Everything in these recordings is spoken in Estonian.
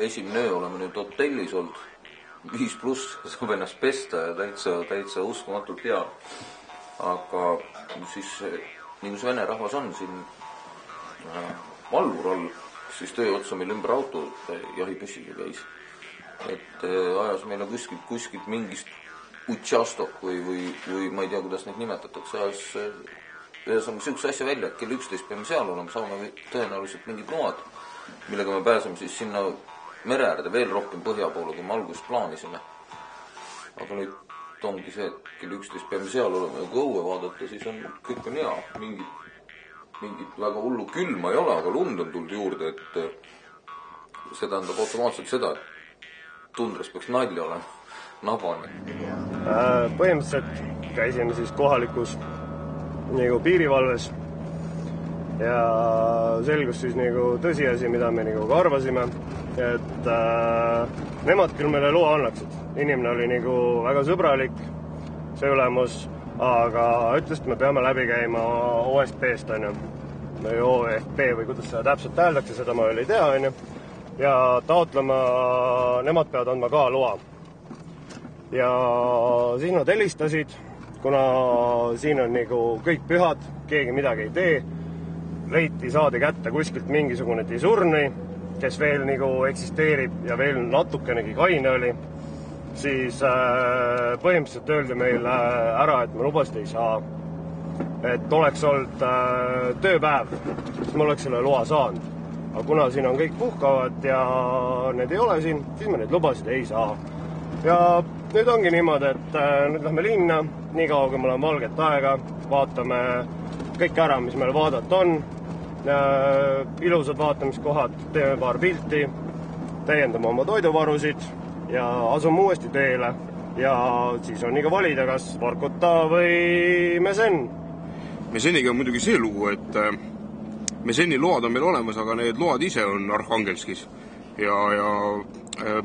Esimene öö oleme nüüd hotellis olnud, 5+, saab ennast pesta ja täitsa uskumatult hea. Aga siis, nagu see vene rahvas on siin valvur all, siis töö otsa meil ümber auto jahipüssiga käis. Et ajas meile kuskilt mingist utšastok või ma ei tea, kuidas neid nimetatakse, ajas ühesõnaga siukse asja välja, et kell 11 peame seal olema, saame tõenäoliselt mingid load, millega me pääseme siis sinna mereäärde veel rohkem põhja poole, kui me algusest plaanisime. Aga nüüd ongi see, et kell 11 peame seal olema ja kui õue vaadata, siis on kõik on hea. Mingit väga hullu külma ei ole, aga lund on tulnud juurde, et see tähendab automaatselt seda, et tundras peaks nalja olema, nabani. Põhimõtteliselt käisime siis kohalikus nagu piirivalves ja selgus siis nagu tõsiasi, mida me nagu ka arvasime, et nemad küll meile loa annaksid. Inimene oli nagu väga sõbralik, see ülemus, aga ütles, et me peame läbi käima OSP-st, või OFP või kuidas seda täpselt täheldakse, seda ma veel ei tea, ja taotlema, nemad peavad andma ka loa. Ja siis nad helistasid, kuna siin on nagu kõik pühad, keegi midagi ei tee, saadi kätte kuskilt mingisugune disurni, kes veel nagu eksisteerib ja veel natukenegi kaine oli, siis põhimõtteliselt öeldi meile ära, et me lubasid ei saa. Et oleks olnud tööpäev, siis me oleks selle loa saanud. Aga kuna siin on kõik puhkavad ja need ei ole siin, siis me neid lubasid ei saa. Ja nüüd ongi niimoodi, et nüüd lähme linna, nii kaua kui me oleme valget aega, vaatame kõik ära, mis meil vaadata on, ilusad vaatamiskohad, teeme paar pilti, täiendame oma toiduvarusid ja asume uuesti teele ja siis on iga valida, kas Vorkuta või Mesen. Meseniga on muidugi see lugu, et Meseni load on meil olemas, aga need load ise on Arkhangelskis ja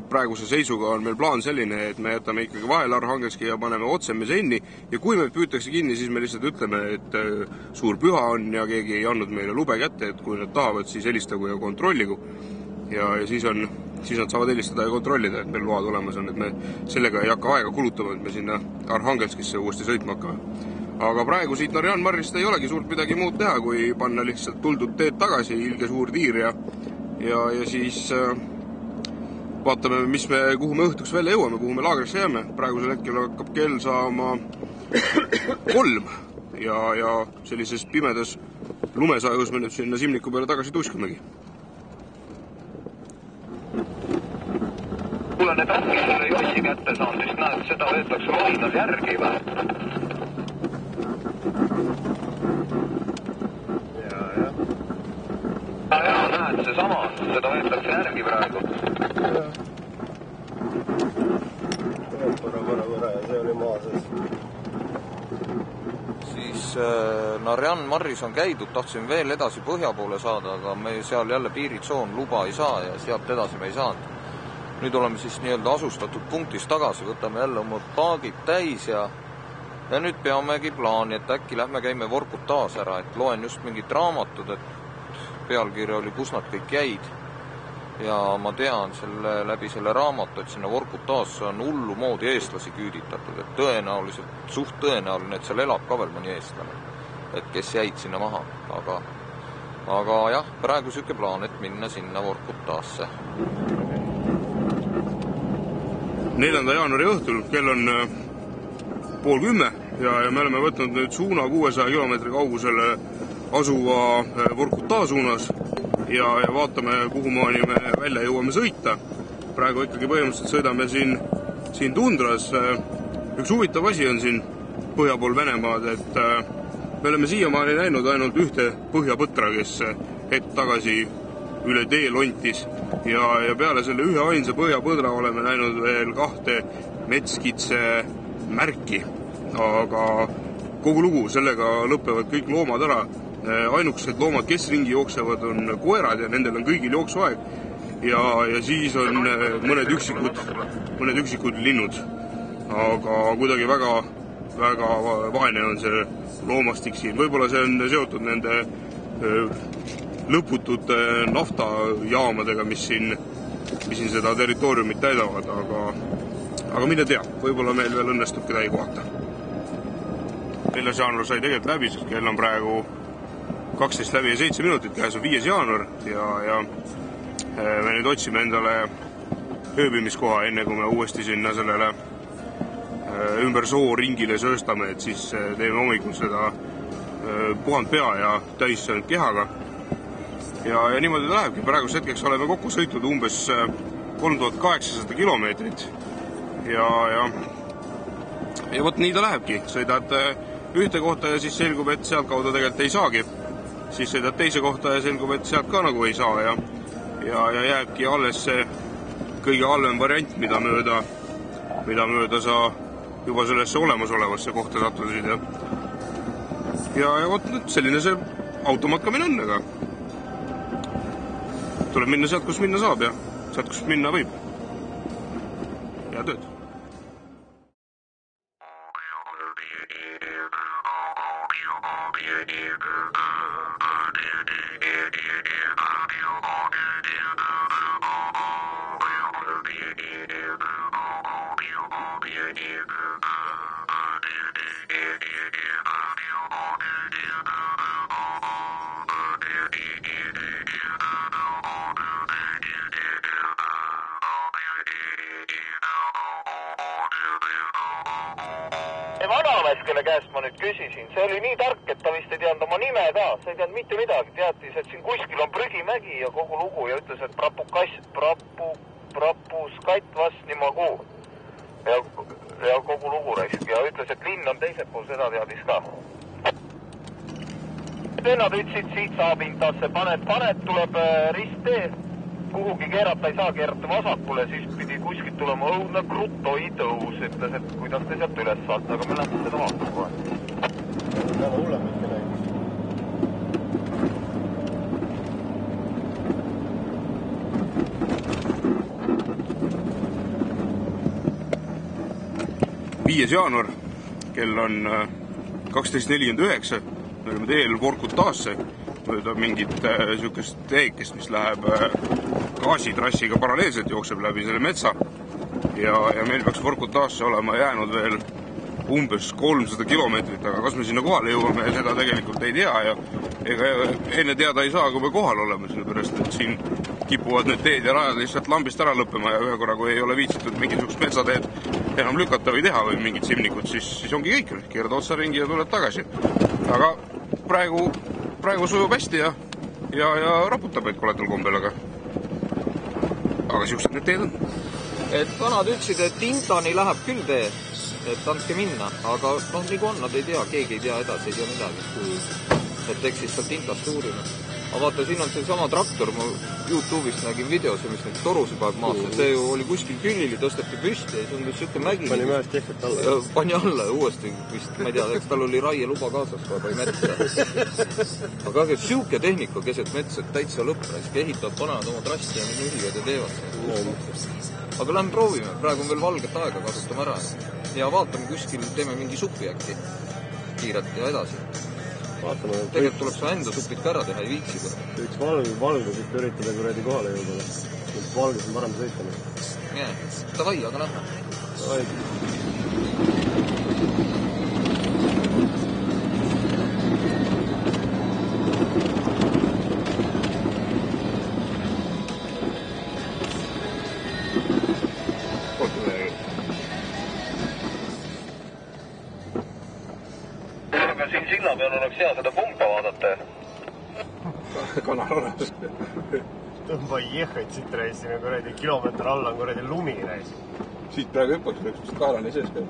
praeguse seisuga on meil plaan selline, et me jätame ikkagi vahele Arkhangelski ja paneme otse Meseni ja kui me püütakse kinni, siis me lihtsalt ütleme, et suur püha on ja keegi ei andnud meile lube kätte, et kui nad tahavad, siis helistagu ja kontrolligu ja siis nad saavad helistada ja kontrollida, et meil load olemas on, et me sellega ei hakka aega kulutama, et me sinna Arkhangelskisse uuesti sõitma hakkame. Aga praegu siit Narjan Marrist ei olegi suurt midagi muud teha, kui panna lihtsalt tuldud teed tagasi, ilge suur tiir ja siis vaatame, kuhu me õhtuks välja jõuame, kuhu me laagrisse jääme. Praegusel hetkel hakkab kell saama 3 ja sellises pimedas lumesajus me nüüd sinna Simniku peale tagasi tuskimegi. Kuule, need ongi selle Jossi kätte saanud, siis näed, seda võetakse lohinas järgi või? Ja, näed, seesama, seda võetakse järgi praegu. Võra, see oli maa sees. Siis Narjan Marris on käidud, tahtsime veel edasi põhja poole saada, aga me seal jälle piiritsoon luba ei saa ja sealt edasi me ei saanud. Nüüd oleme siis nii-öelda asustatud punktis tagasi, võtame jälle oma paagid täis ja nüüd peamegi plaani, et äkki lähme käime Vorkutas ära, et loen just mingit raamatut, et pealkirja oli, kus nad kõik jäid. Ja ma tean läbi selle raamatu, et sinna Vorkutasse on hullu moodi eestlasi küüditatud, et suht tõenäoline, et seal elab ka veel mõni eestlane, et kes jäid sinna maha. Aga jah, praegu süke plaan, et minna sinna Vorkutasse. 4. jaanuari õhtul, kell on 9:30 ja me oleme võtnud nüüd suuna 600 kilomeetri kaugusele asuva Vorkuta suunas ja vaatame, kuhu maani me välja jõuame sõita. Praegu ikkagi põhimõtteliselt sõidame siin tundras. Üks huvitav asi on siin põhja pool Venemaad, et me oleme siiamaani näinud ainult ühte põhjapõtra, kes hetk tagasi üle tee lontis ja peale selle ühe ainsa põhjapõdra oleme näinud veel 2 metskitse märki, aga kogu lugu, sellega lõpevad kõik loomad ära. Ainukesed loomad, kes ringi jooksevad, on koerad ja nendel on kõigil jooksuaeg ja siis on mõned üksikud linnud, aga kuidagi väga vaene on see loomastik siin. Võib-olla see on seotud nende lõputute naftajaamadega, mis siin seda territooriumit täidavad, aga mine tea, võib-olla meil veel õnnestub kedagi kohata. 4. jaanuar sai tegelikult läbi, sest kell on praegu 12 läbi ja 7 minutit, käes on 5. jaanuar ja me nüüd otsime endale ööbimiskoha, enne kui me uuesti sinna sellele ümber soo ringile sööstame, et siis teeme hommikul seda puhand pea ja täissöönud kehaga. Ja niimoodi ta lähebki. Praeguse hetkeks oleme kokku sõitnud umbes 3800 kilomeetrit ja vot nii ta lähebki. Sõidad ühte kohta ja siis selgub, et sealt kaudu tegelikult ei saagi. Siis sõidad teise kohta ja selgub, et sealt ka nagu ei saa ja jääbki alles see kõige halvem variant, mida mööda sa juba sellesse olemasolevasse kohta sattusid ja vot selline see automatkamine on, aga tuleb minna sealt, kus minna saab ja sealt, kus minna võib. Hea tööd! Vanamees, kelle käest ma nüüd küsisin, see oli nii tark, et ta vist ei teadnud oma nime ka, sa ei teadnud mitte midagi, teatis, et siin kuskil on prügimägi ja kogu lugu ja ütles, et prapuskatt vast nimagu ja kogu lugu raisk ja ütles, et linn on teisel pool, seda teadis ka. Nad ütlesid, siit saab intasse, paned, tuleb risttee, kuhugi keerata ei saa, keerata vasakule, siis pidi kuskilt tulema õudne krutoi tõus, ütles, et kuidas te sealt üles saate, aga me lähme seda vaatama kohe. Väga hullemalt kedagi. Viies jaanuar, kell on 12.49, me oleme teel Vorkutaasse, mööda mingit niisugust teekest, mis läheb gaasitrassiga paralleelselt, jookseb läbi selle metsa ja meil peaks Vorkutaasse olema jäänud veel umbes 300 kilomeetrit, aga kas me sinna kohale jõuame, seda tegelikult ei tea ja ega enne teada ei saa, kui me kohal oleme, sellepärast et siin kipuvad need teed ja rajad lihtsalt lambist ära lõppema ja ühe korra, kui ei ole viitsitud mingisugust metsateed enam lükata või teha või mingid simnikud, siis ongi kõik, keerad otsa ringi ja tuled tagasi. Aga praegu sujub hästi ja raputab meid koletal kombel, aga siuksed need teed on. Et vanad ütlesid, et Tintani läheb küll tee, et andke minna, aga nagu on, nad ei tea, keegi ei tea edasi, ei tea midagi, et eks siis sealt Tintast uurime. Aga vaata, siin on see sama traktor, ma YouTube'ist nägin videos, mis neid torusi paneb maasse, see ju oli kuskil küllili, tõsteti püsti ja see on siuke mägi. Pani mäest kehvet alla. Pani alla ja uuesti vist, ma ei tea, eks tal oli raieluba kaasas, kui pani metsa. Aga siuke tehnika keset metsa, et täitsa lõppres, ehitavad, panevad oma trassi ja mingi ühivad ja teevad. Aga lähme proovime, praegu on veel valget aega, kasutame ära. Ja vaatame kuskil, teeme mingi supi äkki kiiret ja edasi. Vaatame. Tegelikult tuleb sa enda supid ka ära teha, ei viiksi kõrva. Üks valgusit üritada kuredi kohale jõudale. Valgus on parem sõitame. Jee, davai, aga lähme. Davai. Siin silla peal oleks hea seda pumpa vaadata. Kanal olemas. Tõmba jehhaid siit reisime, kuredi kilomeeter alla on kuredi lumi reis. Siit praegu hüppaks, üks kaarani sees peab.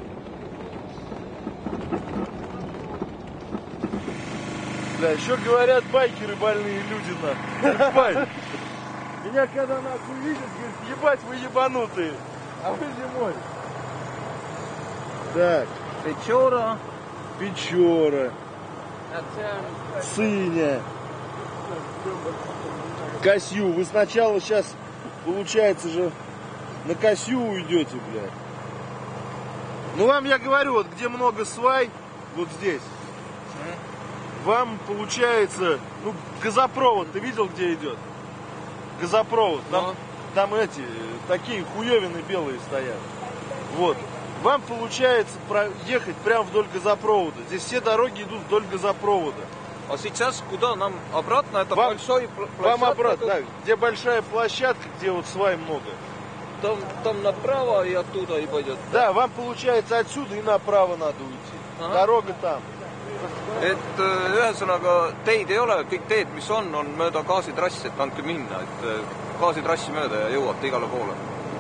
Бля, еще говорят, байкеры больные люди, нахуй. Меня когда нахуй видят, говорит, ебать вы ебанутые. А вы зимой. Так. Печора. Сыня. Косью. Вы сначала сейчас, получается же, на Косью уйдете, блядь. Ну вам я говорю, вот где много свай, вот здесь. Вам получается, ну, газопровод, ты видел, где идет? Газопровод. Там эти, такие хуевины белые стоят. Вот. Вам получается ехать прямо вдоль газопровода. Здесь все дороги идут вдоль газопровода. А сейчас куда нам обратно? Это большой площадка? Вам обратно, да, где большая площадка, где вот свай много. Там направо и оттуда и пойдет. Да, вам получается отсюда и направо надо уйти. Ага. Дорога там. Et ühesõnaga teid ei ole, kõik teed, mis on mööda gaasitrassi, et andke minna, et gaasitrassi mööda ja jõuate igale poole.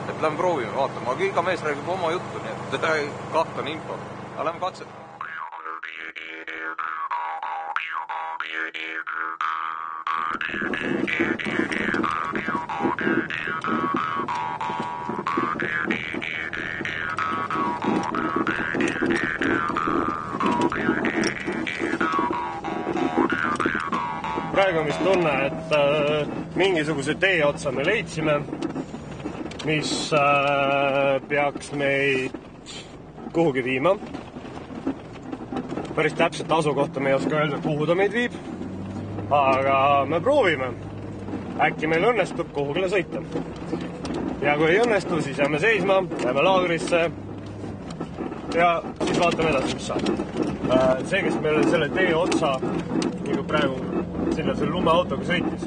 Et lähme proovime, vaatame, aga iga mees räägib oma juttu, nii et kahtlane info. Aga lähme katsetame. Praegu on vist tunne, et mingisuguse tee otsa me leidsime, mis peaks meid kuhugi viima. Päris täpselt asukohta me ei oska öelda, kuhu ta meid viib, aga me proovime. Äkki meil õnnestub kuhugile sõita. Ja kui ei õnnestu, siis jääme seisma, jääme laagrisse ja siis vaatame edasi, mis saab. See, kes meil selle tee otsa nagu praegu sinna selle lumeautoga sõitis,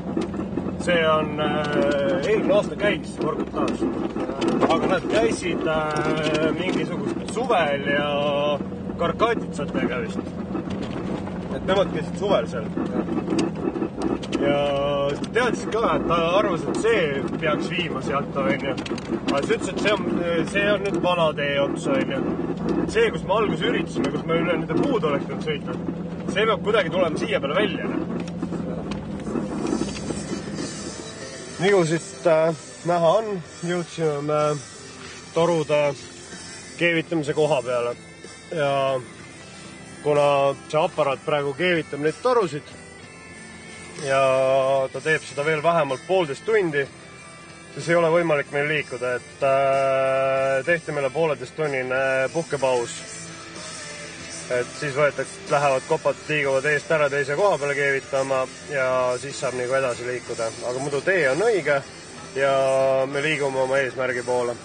see on eelmine aasta käis Vorkutas. Aga nad käisid mingisugust suvel ja karkatitsatega vist. Et nemad käisid suvel seal. Ja teadis ka, et ta arvas, et see peaks viima sealt, onju. Aga see ütles, et see on nüüd vana tee ots, onju. See, kus me alguses üritasime, kus me üle nende puud oleks nüüd sõitnud, see peab kuidagi tulema siia peale välja. Nagu siit näha on, jõudsime torude keevitamise koha peale. Ja kuna see aparaat praegu keevitab neid torusid ja ta teeb seda veel vähemalt 1,5 tundi, siis ei ole võimalik meil liikuda, et tehti meile 1,5 tunnine puhkepaus. Et siis lähevad kopad, liiguvad eest ära teise koha peale keevitama ja siis saab nagu edasi liikuda. Aga muidu tee on õige ja me liigume oma eesmärgi poole.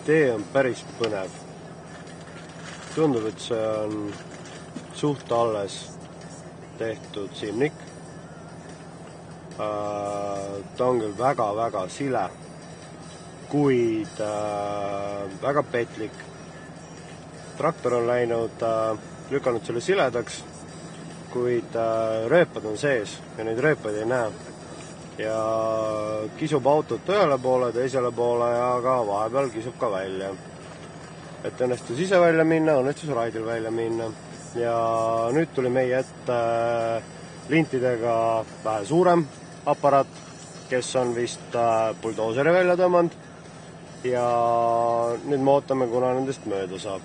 tee on päris põnev. Tundub, et see on suht alles tehtud simnik. Ta on küll väga-väga sile, kuid väga petlik. Traktor on läinud, lükanud selle siledaks, kuid rööpad on sees ja neid rööpaid ei näe. Ja kisub autot ühele poole, teisele poole ja ka vahepeal kisub ka välja. Et õnnestus ise välja minna, õnnestus raidil välja minna. Ja nüüd tuli meie ette lintidega vähe suurem aparaat, kes on vist buldooseri välja tõmmanud. Ja nüüd me ootame, kuna nendest mööda saab.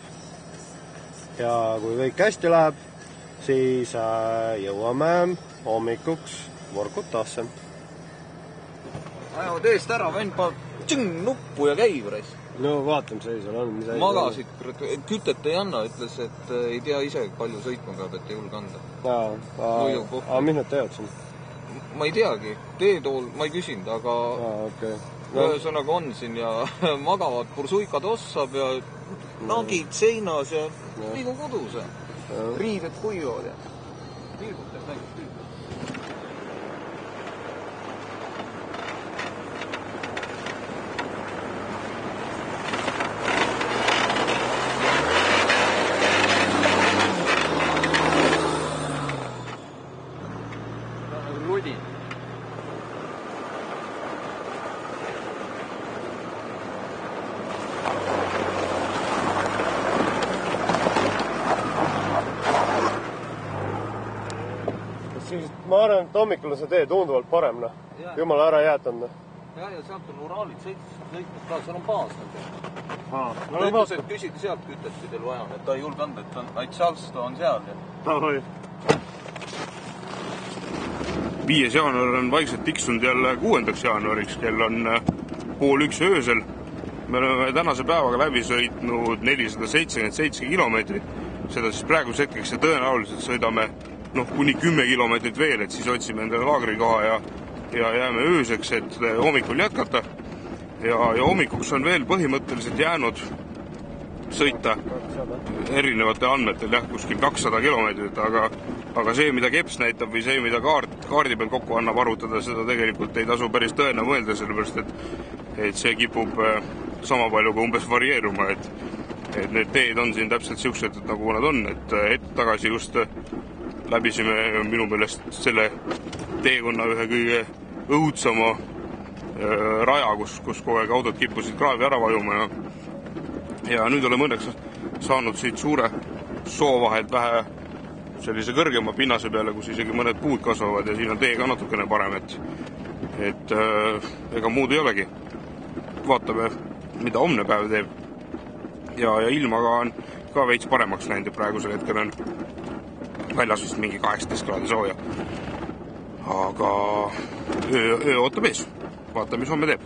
Ja kui kõik hästi läheb, siis jõuame hommikuks Vorkutasse. Ajavad eest ära, vend paneb nuppu ja käib reis. No vaatame, see seal on. Magasid, kütet ei anna, ütles, et ei tea ise, palju sõitma peab, et ei julge anda. Aga mis nad teevad siin? Ma ei teagi, teetool, ma ei küsinud, aga ühesõnaga on siin ja magavad pursuikad ossab ja nagid seinas ja liigu kodus. Riided kuivad ja pilgutab näiteks küll. Ma arvan, et hommikul on see tee tunduvalt parem, Jumala ära jäätanud. Ja sealt on Uraalit sõitnud ka, seal on baas. Ta ütles, et küsida sealt kütet, kui teil vaja on, et ta ei julge anda, et ainult sealt on seal. Tavai. 5. jaanuar on vaikselt tiksunud jälle 6. jaanuariks, kell on 12:30 öösel. Me oleme tänase päevaga läbi sõitnud 477 kilomeetrit, seda siis praeguse hetkeks ja tõenäoliselt sõidame kuni 10 kilomeetrit veel, et siis otsime endale laagrikoha ja jääme ööseks, et hommikul jätkata. Ja hommikuks on veel põhimõtteliselt jäänud sõita erinevatel andmetel, kuskil 200 kilomeetrit, aga see, mida keps näitab või see, mida kaardi peal kokku annab arutada, seda tegelikult ei tasu päris tõena mõelda, sellepärast et see kipub sama palju kui umbes varieeruma, et need teed on siin täpselt siuksed, nagu nad on, et hetk tagasi just läbisime minu meelest selle teekonna ühe kõige õudsama raja, kus kogu aeg autod kippusid kraavi ära vajuma ja nüüd oleme õnneks saanud siit suure soo vahelt vähe sellise kõrgema pinnase peale, kus isegi mõned puud kasvavad ja siin on tee ka natukene parem, et ega muud ei olegi. Vaatame, mida homne päev teeb ja ilmaga on ka veits paremaks läinud ja praegusel hetkel on väljas vist mingi 18 kraadi sooja. Aga öö ootab ees. Vaatame, mis homme teeb.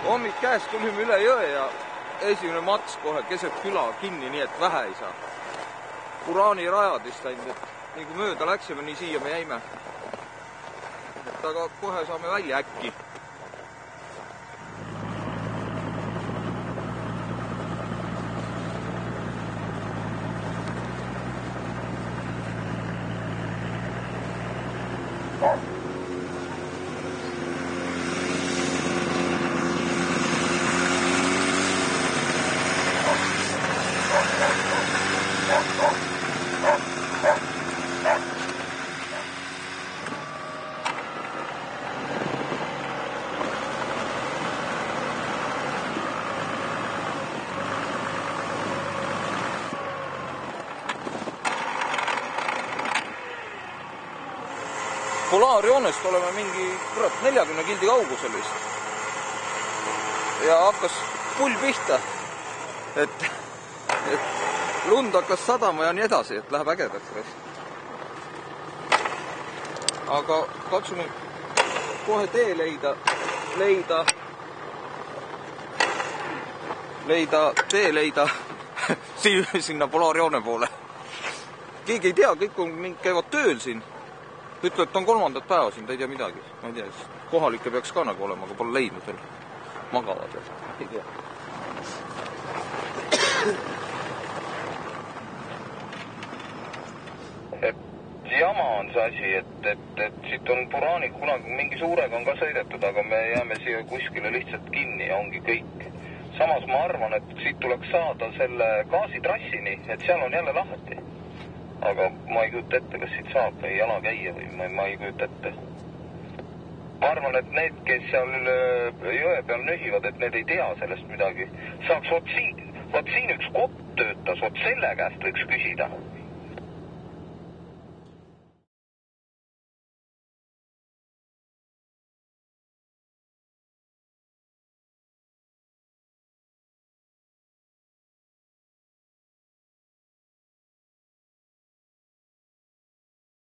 Hommik käest tulime üle jõe ja esimene mats kohe keset küla kinni, nii et vähe ei saa. Uraani rajadist ainult, et nii kui mööda läksime, nii siia me jäime. Aga kohe saame välja äkki. Polaarjoonest oleme mingi 40 kildi kaugusel vist. Ja hakkas pull pihta, et lund hakkas sadama ja nii edasi, et läheb ägedaks rest. Aga katsume kohe tee leida sinna polaarjoone poole. Keegi ei tea, kõik käivad tööl siin. Ütleb, et on 3. päeva siin, ta ei tea midagi. Ma ei tea, kohalikke peaks ka nagu olema, aga pole leidnud veel. Magavad veel, ei tea. Jama on see asi, et siit on Puranik kunagi mingi suurega on ka sõidetud, aga me jääme siia kuskile lihtsalt kinni ja ongi kõik. Samas ma arvan, et siit tuleks saada selle gaasitrassini, et seal on jälle lahti. Aga ma ei kujuta ette, kas siit saab või jala käia või ma ei kujuta ette. Ma arvan, et need, kes seal jõe peal nühivad, et need ei tea sellest midagi. Saaks siin üks kopp töötas, selle käest võiks küsida.